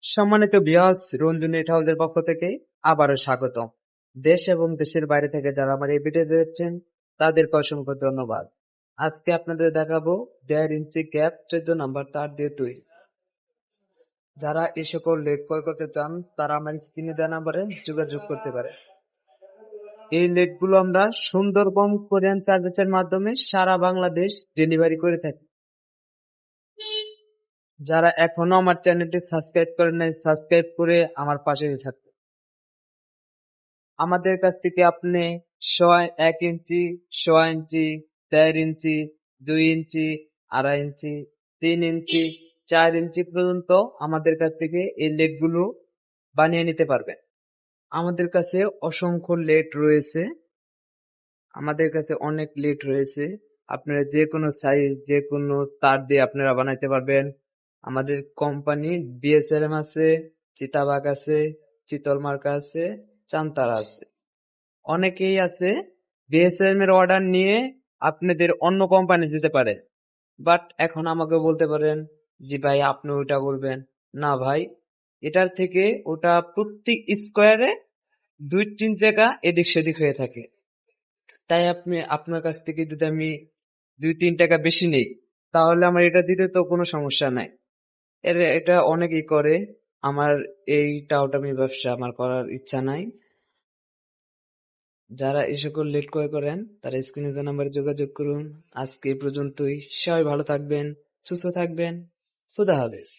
সম্মানিত viewers, Ranju net হাউসের পক্ষ থেকে আবারও স্বাগতম। দেশ এবং দেশের বাইরে থেকে যারা আমার এই ভিডিও দেখছেন তাদেরকে অসংখ্য ধন্যবাদ। আজকে আপনাদের দেখাবো 1.5 ইঞ্চি গ্যাপ 14 নাম্বার তার দিয়ে তৈরি। যারা এই সকল লেড ক্রয় করতে চান তারা আমার স্ক্রিনে দেওয়া নাম্বারে যোগাযোগ করতে পারে। এই লেড গুলো আমরা সুন্দরবন কোরিয়ান সার্ভিসের মাধ্যমে সারা বাংলাদেশ ডেলিভারি করে থাকি। যারা এখনো আমার চ্যানেলটি সাবস্ক্রাইব করেন নাই, সাবস্ক্রাইব করে আমার পাশে থাকুন। আমাদের কাছ থেকে আপনি 1 ইঞ্চি, 1.5 ইঞ্চি, 1.5 ইঞ্চি, 2 ইঞ্চি, 2.5 ইঞ্চি, 3 ইঞ্চি, 4 ইঞ্চি পর্যন্ত আমাদের কাছ থেকে এই লেড গুলো বানিয়ে নিতে পারবেন। আমাদের কাছে অসংখ্য লেড রয়েছে, আমাদের কাছে অনেক লেড রয়েছে। আপনারা যে কোনো সাইজ, যে কোনো তার দিয়ে আপনারা বানাইতে পারবেন। আমাদের কোম্পানি বিএসএলএম আছে, চিতাবাঘ আছে, চিতল মার্কা আছে, চান্তারা আছে। অনেকেই আছে বিএসএলএম এর অর্ডার নিয়ে আপনাদের অন্য কোম্পানি দিতে পারে, বাট এখন আমাকে বলতে পারেন জি ভাই আপনি ওটা বলবেন না। ভাই, এটার থেকে ওটা প্রত্যেক স্কোয়ারে 2-3 টাকা এদিক সেদিক হয়ে থাকে। তাই আপনি আপনার কাছ থেকে যদি আমি 2-3 টাকা বেশি নেই তাহলে আমার এটা দিতে তো কোনো সমস্যা নাই। এটা অনেকেই করে। আমার এইটা ওটামি ব্যবসা আমার করার ইচ্ছা নাই। যারা এই সকল লেট ক্রয় করেন তারা স্ক্রিনে দেওয়া নাম্বারে যোগাযোগ করুন। আজকে এই পর্যন্তই। সবাই ভালো থাকবেন, সুস্থ থাকবেন। খুদা হাফেজ।